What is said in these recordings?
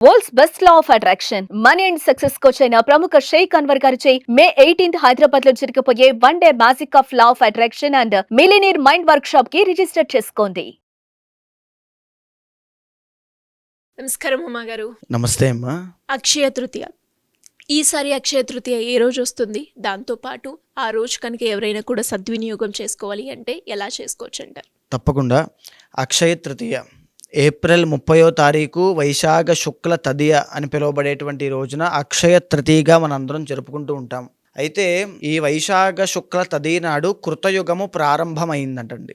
World's best law of attraction money and success coach అయిన ప్రముఖ షేక్ అన్వర్ గారిచే మే 18th హైదరాబాద్ లో జరగబోయే one day magic of law of attraction and millionaire mind work shop కి register చేసుకోండి. నమస్కారం ఉమా గారు. నమస్తే అమ్మా. అక్షయ తృతీయ, ఈసారి అక్షయ తృతీయ ఏ రోజు వస్తుంది? దాంతోపాటు ఆ రోజు కనుక ఎవరైనా కూడా సద్వినియోగం చేసుకోవాలి అంటే ఎలా చేసుకోవచ్చు అంటారు? తప్పకుండా. అక్షయ తృతీయ ఏప్రిల్ 30వ తారీఖు వైశాఖ శుక్ల తదియ అని పిలువబడేటువంటి రోజున అక్షయ తృతీయగా మనందరం జరుపుకుంటూ ఉంటాం. అయితే ఈ వైశాఖ శుక్ల తదియ నాడు కృతయుగము ప్రారంభమైందంటండి.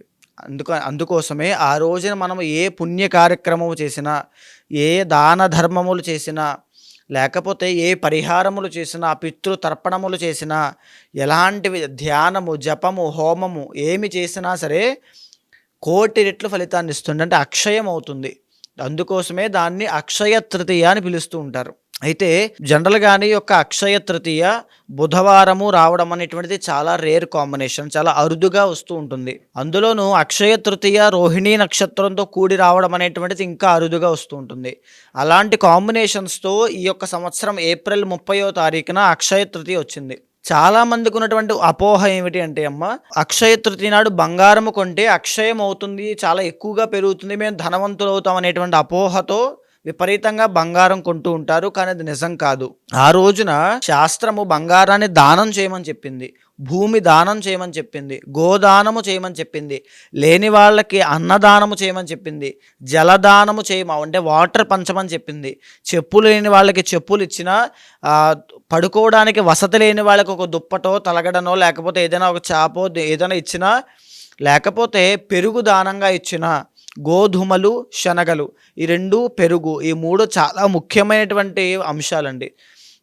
అందుకోసమే ఆ రోజున మనం ఏ పుణ్య కార్యక్రమము చేసినా, ఏ దాన ధర్మములు చేసినా, లేకపోతే ఏ పరిహారములు చేసినా, పితృతర్పణములు చేసినా, ఎలాంటివి ధ్యానము, జపము, హోమము ఏమి చేసినా సరే కోటి రెట్లు ఫలితాన్ని ఇస్తుంది, అంటే అక్షయం అవుతుంది. అందుకోసమే దాన్ని అక్షయ తృతీయ అని పిలుస్తూ ఉంటారు. అయితే జనరల్గానే యొక్క అక్షయ తృతీయ బుధవారము రావడం అనేటువంటిది చాలా రేర్ కాంబినేషన్, చాలా అరుదుగా వస్తూ ఉంటుంది. అందులోనూ అక్షయ తృతీయ రోహిణీ నక్షత్రంతో కూడి రావడం అనేటువంటిది ఇంకా అరుదుగా వస్తూ ఉంటుంది. అలాంటి కాంబినేషన్స్తో ఈ యొక్క సంవత్సరం ఏప్రిల్ 30వ తారీఖున అక్షయ తృతీయ వచ్చింది. చాలా మందికి ఉన్నటువంటి అపోహ ఏమిటి అంటే అమ్మ, అక్షయ తృతీయ నాడు బంగారము కొంటే అక్షయం అవుతుంది, చాలా ఎక్కువగా పెరుగుతుంది, మేము ధనవంతులు అవుతాం అనేటువంటి అపోహతో విపరీతంగా బంగారం కొంటూ ఉంటారు. కానీ అది నిజం కాదు. ఆ రోజున శాస్త్రము బంగారాన్ని దానం చేయమని చెప్పింది, భూమి దానం చేయమని చెప్పింది, గోదానము చేయమని చెప్పింది, లేని వాళ్ళకి అన్నదానము చేయమని చెప్పింది, జలదానము అంటే వాటర్ పంచమని చెప్పింది, చెప్పులు లేని వాళ్ళకి చెప్పులు ఇచ్చిన, పడుకోవడానికి వసతి లేని వాళ్ళకి ఒక దుప్పటో తలగడనో లేకపోతే ఏదైనా ఒక చాపో ఏదైనా ఇచ్చినా, లేకపోతే పెరుగు దానంగా ఇచ్చిన, గోధుమలు శనగలు ఈ రెండు, పెరుగు ఈ మూడు చాలా ముఖ్యమైనటువంటి అంశాలండి.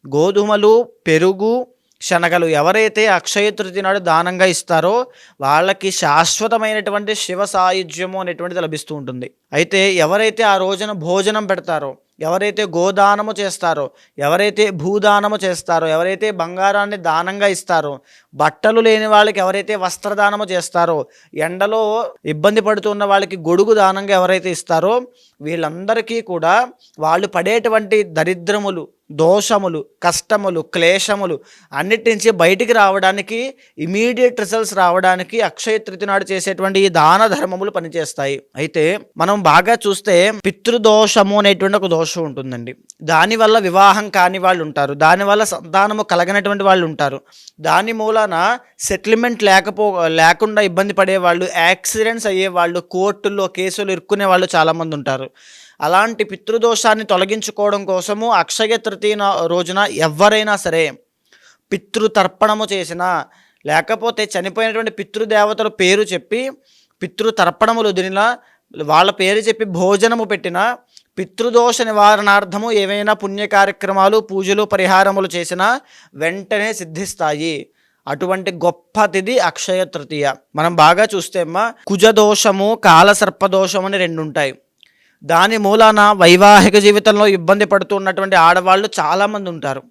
గోధుమలు, పెరుగు, శనగలు ఎవరైతే అక్షయ తృతీయ నాడు దానంగా ఇస్తారో వాళ్ళకి శాశ్వతమైనటువంటి శివ సాయుధ్యము అనేటువంటిది లభిస్తూ ఉంటుంది. అయితే ఎవరైతే ఆ రోజున భోజనం పెడతారో, ఎవరైతే గోదానము చేస్తారో, ఎవరైతే భూదానము చేస్తారో, ఎవరైతే బంగారాన్ని దానంగా ఇస్తారో, బట్టలు లేని వాళ్ళకి ఎవరైతే వస్త్రదానము చేస్తారో, ఎండలో ఇబ్బంది పడుతున్న వాళ్ళకి గొడుగు దానంగా ఎవరైతే ఇస్తారో, వీళ్ళందరికీ కూడా వాళ్ళు పడేటువంటి దరిద్రములు, దోషములు, కష్టములు, క్లేశములు అన్నిటి నుంచి బయటికి రావడానికి, ఇమీడియట్ రిజల్ట్స్ రావడానికి అక్షయ తృతీయ నాడు చేసేటువంటి ఈ దాన ధర్మములు పనిచేస్తాయి. అయితే మనం బాగా చూస్తే పితృదోషము అనేటువంటి ఒక దోషం ఉంటుందండి. దానివల్ల వివాహం కాని వాళ్ళు ఉంటారు, దానివల్ల సంతానము కలగనటువంటి వాళ్ళు ఉంటారు, దాని మూలాన సెటిల్మెంట్ లేకుండా ఇబ్బంది పడేవాళ్ళు, యాక్సిడెంట్స్ అయ్యేవాళ్ళు, కోర్టుల్లో కేసులు ఇరుక్కునే వాళ్ళు చాలామంది ఉంటారు. అలాంటి పితృదోషాన్ని తొలగించుకోవడం కోసము అక్షయ తృతీయ రోజున ఎవరైనా సరే పితృతర్పణము చేసినా, లేకపోతే చనిపోయినటువంటి పితృదేవతల పేరు చెప్పి పితృతర్పణములు వదిలినా, వాళ్ళ పేరు చెప్పి భోజనము పెట్టినా, పితృదోష నివారణార్థము ఏవైనా పుణ్య కార్యక్రమాలు, పూజలు, పరిహారములు చేసినా వెంటనే సిద్ధిస్తాయి. అటువంటి గొప్ప తిథి అక్షయ తృతీయ. మనం బాగా చూస్తే అమ్మ, కుజదోషము, కాలసర్పదోషం అని రెండు ఉంటాయి. దాని మూలాన వైవాహిక జీవితంలో ఇబ్బంది పడుతున్నటువంటి ఆడవాళ్ళు చాలామంది ఉంటారు.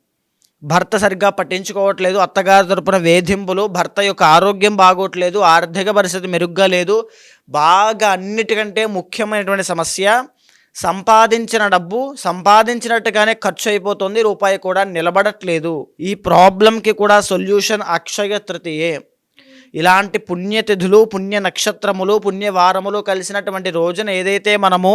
భర్త సరిగ్గా పట్టించుకోవట్లేదు, అత్తగారి తరపున వేధింపులు, భర్త యొక్క ఆరోగ్యం బాగోట్లేదు, ఆర్థిక పరిస్థితి మెరుగ్గా లేదు, బాగా అన్నిటికంటే ముఖ్యమైనటువంటి సమస్య సంపాదించిన డబ్బు సంపాదించినట్టుగానే ఖర్చు అయిపోతుంది, రూపాయి కూడా నిలబడట్లేదు. ఈ ప్రాబ్లంకి కూడా సొల్యూషన్ అక్షయ తృతీయే. ఇలాంటి పుణ్యతిథులు, పుణ్య నక్షత్రములు, పుణ్యవారములు కలిసినటువంటి రోజున ఏదైతే మనము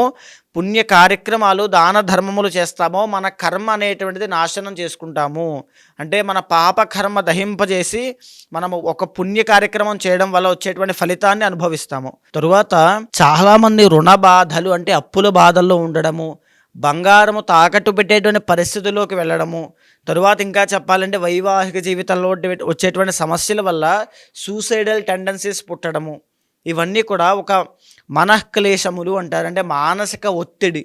పుణ్య కార్యక్రమాలు, దాన ధర్మములు చేస్తామో మన కర్మ అనేటువంటిది నాశనం చేసుకుంటాము. అంటే మన పాప కర్మ దహింపజేసి మనము ఒక పుణ్య కార్యక్రమం చేయడం వల్ల వచ్చేటువంటి ఫలితాన్ని అనుభవిస్తాము. తరువాత చాలామంది రుణ బాధలు, అంటే అప్పుల బాధల్లో ఉండడము, బంగారము తాకట్టు పెట్టేటువంటి పరిస్థితుల్లోకి వెళ్ళడము, తరువాత ఇంకా చెప్పాలంటే వైవాహిక జీవితంలో వచ్చేటువంటి సమస్యల వల్ల సూసైడల్ టెండెన్సీస్ పుట్టడము, ఇవన్నీ కూడా ఒక మనఃక్లేశములు అంటారు, అంటే మానసిక ఒత్తిడి.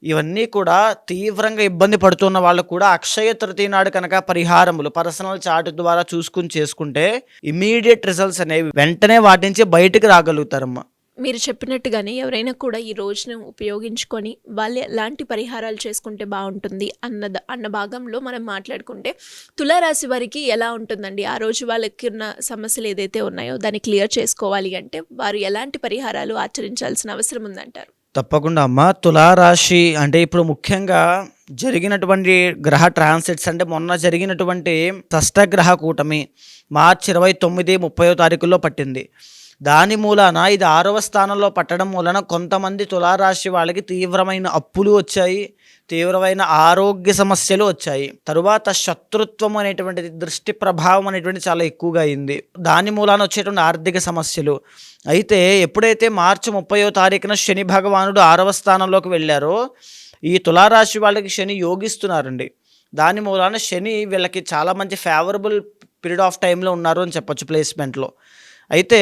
ఇవన్నీ కూడా తీవ్రంగా ఇబ్బంది పడుతున్న వాళ్ళు కూడా అక్షయ తృతీయ నాడు కనుక పరిహారములు పర్సనల్ చార్ట్ ద్వారా చేసుకుంటే ఇమీడియట్ రిజల్ట్స్ అనేవి వెంటనే వాటి నుంచి బయటకు రాగలుగుతారమ్మా. మీరు చెప్పినట్టుగానే ఎవరైనా కూడా ఈ రోజును ఉపయోగించుకొని వాళ్ళు ఎలాంటి పరిహారాలు చేసుకుంటే బాగుంటుంది అన్న భాగంలో మనం మాట్లాడుకుంటే, తులారాశి వారికి ఎలా ఉంటుందండి? ఆ రోజు వాళ్ళకి ఉన్న సమస్యలు ఏదైతే ఉన్నాయో దాన్ని క్లియర్ చేసుకోవాలి అంటే వారు ఎలాంటి పరిహారాలు ఆచరించాల్సిన అవసరం ఉందంటారు? తప్పకుండా అమ్మ. తులారాశి అంటే ఇప్పుడు ముఖ్యంగా జరిగినటువంటి గ్రహ ట్రాన్సిట్స్ అంటే మొన్న జరిగినటువంటి షష్టగ్రహ కూటమి మార్చి 29, 30వ తారీఖుల్లో పట్టింది. దాని మూలాన ఇది 6వ స్థానంలో పట్టడం మూలన కొంతమంది తులారాశి వాళ్ళకి తీవ్రమైన అప్పులు వచ్చాయి, తీవ్రమైన ఆరోగ్య సమస్యలు వచ్చాయి. తరువాత శత్రుత్వం అనేటువంటిది, దృష్టి ప్రభావం అనేటువంటి చాలా ఎక్కువగా అయింది. దాని మూలాన వచ్చేటువంటి ఆర్థిక సమస్యలు. అయితే ఎప్పుడైతే మార్చి 30వ తారీఖున శని భగవానుడు 6వ స్థానంలోకి వెళ్ళారో ఈ తులారాశి వాళ్ళకి శని యోగిస్తున్నారండి. దాని మూలాన శని వీళ్ళకి చాలా మంచి ఫేవరబుల్ పీరియడ్ ఆఫ్ టైంలో ఉన్నారు అని చెప్పొచ్చు ప్లేస్మెంట్లో. అయితే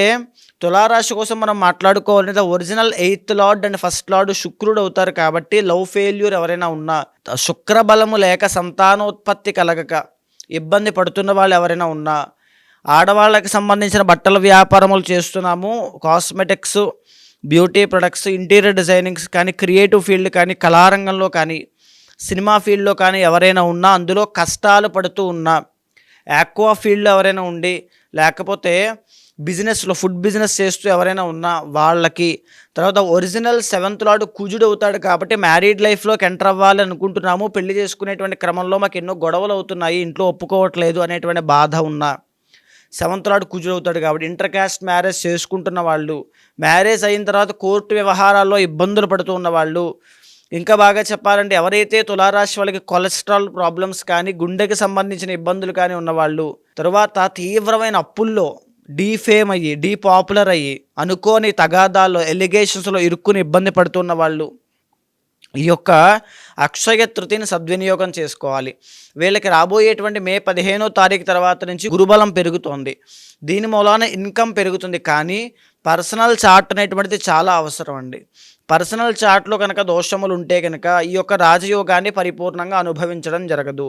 తులారాశి కోసం మనం మాట్లాడుకోవాలంటే original 8th lord and 1st lord శుక్రుడు అవుతారు. కాబట్టి లవ్ ఫెయిల్యూర్ ఎవరైనా ఉన్నా, శుక్రబలము లేక సంతానోత్పత్తి కలగక ఇబ్బంది పడుతున్న వాళ్ళు ఎవరైనా ఉన్నా, ఆడవాళ్ళకి సంబంధించిన బట్టల వ్యాపారములు చేస్తున్నాము, cosmetics, beauty products, interior designings కానీ, క్రియేటివ్ ఫీల్డ్ కానీ, కళారంగంలో కానీ, సినిమా ఫీల్డ్లో కానీ ఎవరైనా ఉన్నా, అందులో కష్టాలు పడుతూ ఉన్నా, ఆక్వా ఫీల్డ్లో ఎవరైనా ఉండి, లేకపోతే బిజినెస్లో ఫుడ్ బిజినెస్ చేస్తూ ఎవరైనా ఉన్నా వాళ్ళకి, తర్వాత ఒరిజినల్ 7th లార్డ్ కుజుడు అవుతాడు. కాబట్టి మ్యారీడ్ లైఫ్లోకి ఎంటర్ అవ్వాలి అనుకుంటున్నాము, పెళ్లి చేసుకునేటువంటి క్రమంలో మాకు ఎన్నో గొడవలు అవుతున్నాయి, ఇంట్లో ఒప్పుకోవట్లేదు అనేటువంటి బాధ ఉన్నా 7th లార్డ్ కుజుడు అవుతాడు. కాబట్టి ఇంటర్ క్యాస్ట్ మ్యారేజ్ చేసుకుంటున్న వాళ్ళు, మ్యారేజ్ అయిన తర్వాత కోర్టు వ్యవహారాల్లో ఇబ్బందులు పడుతూ ఉన్నవాళ్ళు, ఇంకా బాగా చెప్పాలంటే ఎవరైతే తులారాశి వాళ్ళకి కొలెస్ట్రాల్ ప్రాబ్లమ్స్ కానీ, గుండెకి సంబంధించిన ఇబ్బందులు కానీ ఉన్నవాళ్ళు, తరువాత తీవ్రమైన అప్పుల్లో డీఫేమ్ అయ్యి, డీపాపులర్ అయ్యి, అనుకోని తగాదాల్లో, ఎలిగేషన్స్లో ఇరుక్కుని ఇబ్బంది పడుతున్న వాళ్ళు ఈ యొక్క అక్షయ తృతీయని సద్వినియోగం చేసుకోవాలి. వీళ్ళకి రాబోయేటువంటి మే 15వ తారీఖు తర్వాత నుంచి గురుబలం పెరుగుతోంది. దీని మూలాన ఇన్కమ్ పెరుగుతుంది. కానీ పర్సనల్ చార్ట్ అనేటువంటిది చాలా అవసరం అండి. పర్సనల్ చార్ట్లో కనుక దోషములు ఉంటే కనుక ఈ యొక్క రాజయోగాన్ని పరిపూర్ణంగా అనుభవించడం జరగదు.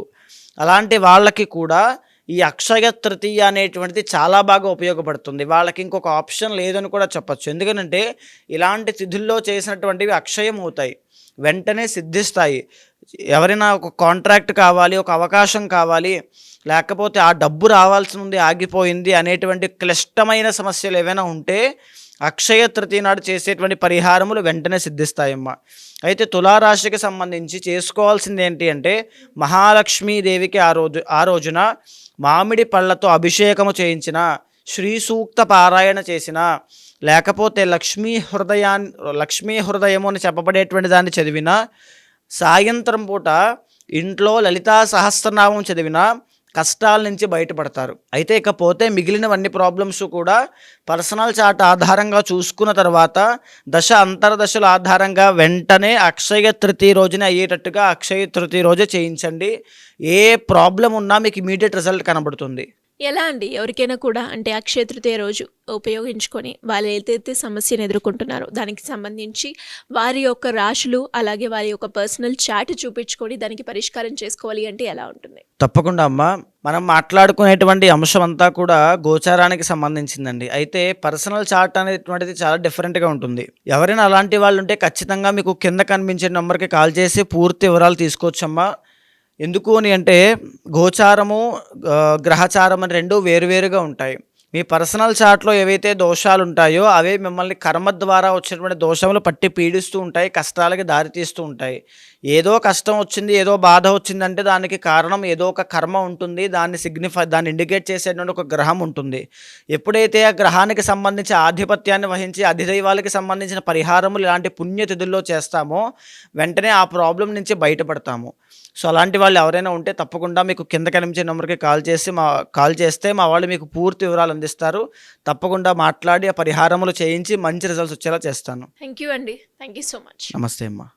అలాంటి వాళ్ళకి కూడా ఈ అక్షయ తృతీయ అనేటువంటిది చాలా బాగా ఉపయోగపడుతుంది. వాళ్ళకి ఇంకొక ఆప్షన్ లేదని కూడా చెప్పచ్చు. ఎందుకంటే ఇలాంటి తిథుల్లో చేసినటువంటివి అక్షయం అవుతాయి, వెంటనే సిద్ధిస్తాయి. ఎవరైనా ఒక కాంట్రాక్ట్ కావాలి, ఒక అవకాశం కావాలి, లేకపోతే ఆ డబ్బు రావాల్సి ఉంది ఆగిపోయింది అనేటువంటి క్లిష్టమైన సమస్యలు ఏవైనా ఉంటే అక్షయ తృతీయ నాడు చేసేటువంటి పరిహారములు వెంటనే సిద్ధిస్తాయమ్మా. అయితే తులారాశికి సంబంధించి చేసుకోవాల్సింది ఏంటి అంటే, మహాలక్ష్మీదేవికి ఆ రోజున మామిడి పళ్ళతో అభిషేకము చేయించిన, శ్రీ సూక్త పారాయణ చేసిన, లేకపోతే లక్ష్మీ హృదయము అని చెప్పబడేటువంటి దాన్ని చదివిన, సాయంత్రం పూట ఇంట్లో లలితా సహస్రనామం చదివిన కష్టాల నుంచి బయటపడతారు. అయితే ఇకపోతే మిగిలినవన్నీ ప్రాబ్లమ్స్ కూడా పర్సనల్ చార్ట్ ఆధారంగా చూసుకున్న తర్వాత దశ అంతర్దశల ఆధారంగా వెంటనే అక్షయ తృతీయ రోజునే అయ్యేటట్టుగా అక్షయ తృతీయ రోజే చేయించండి. ఏ ప్రాబ్లం ఉన్నా మీకు ఇమీడియట్ రిజల్ట్ కనబడుతుంది. ఎలా అండి ఎవరికైనా కూడా అంటే అక్షయ తృతీయ రోజు ఉపయోగించుకొని వాళ్ళు ఏదైతే సమస్యను ఎదుర్కొంటున్నారో దానికి సంబంధించి వారి యొక్క రాశులు అలాగే వారి యొక్క పర్సనల్ చార్ట్ చూపించుకొని దానికి పరిష్కారం చేసుకోవాలి అంటే ఎలా ఉంటుంది? తప్పకుండా అమ్మ, మనం మాట్లాడుకునేటువంటి అంశం అంతా కూడా గోచారానికి సంబంధించిందండి. అయితే పర్సనల్ చార్ట్ అనేటువంటిది చాలా డిఫరెంట్గా ఉంటుంది. ఎవరైనా అలాంటి వాళ్ళు ఉంటే ఖచ్చితంగా మీకు కింద కనిపించే నెంబర్కి కాల్ చేసి పూర్తి వివరాలు తీసుకోవచ్చమ్మా. ఎందుకు అని అంటే గోచారము, గ్రహచారం అని రెండు వేరువేరుగా ఉంటాయి. మీ పర్సనల్ చార్ట్లో ఏవైతే దోషాలు ఉంటాయో అవే మిమ్మల్ని కర్మ ద్వారా వచ్చినటువంటి దోషములు పట్టి పీడిస్తూ ఉంటాయి, కష్టాలకి దారితీస్తూ ఉంటాయి. ఏదో కష్టం వచ్చింది, ఏదో బాధ వచ్చిందంటే దానికి కారణం ఏదో ఒక కర్మ ఉంటుంది, దాన్ని ఇండికేట్ చేసేటువంటి ఒక గ్రహం ఉంటుంది. ఎప్పుడైతే ఆ గ్రహానికి సంబంధించి ఆధిపత్యాన్ని వహించి అధిదైవాలకి సంబంధించిన పరిహారములు ఇలాంటి పుణ్యతిథుల్లో చేస్తామో వెంటనే ఆ ప్రాబ్లం నుంచి బయటపడతాము. సో అలాంటి వాళ్ళు ఎవరైనా ఉంటే తప్పకుండా మీకు కింద కనిపించే నెంబర్కి కాల్ చేస్తే మా వాళ్ళు మీకు పూర్తి వివరాలు అందిస్తారు. తప్పకుండా మాట్లాడి ఆ పరిహారములు చేయించి మంచి రిజల్ట్స్ వచ్చేలా చేస్తాను. థ్యాంక్ యూ అండి. Thank you so much. నమస్తే అమ్మా.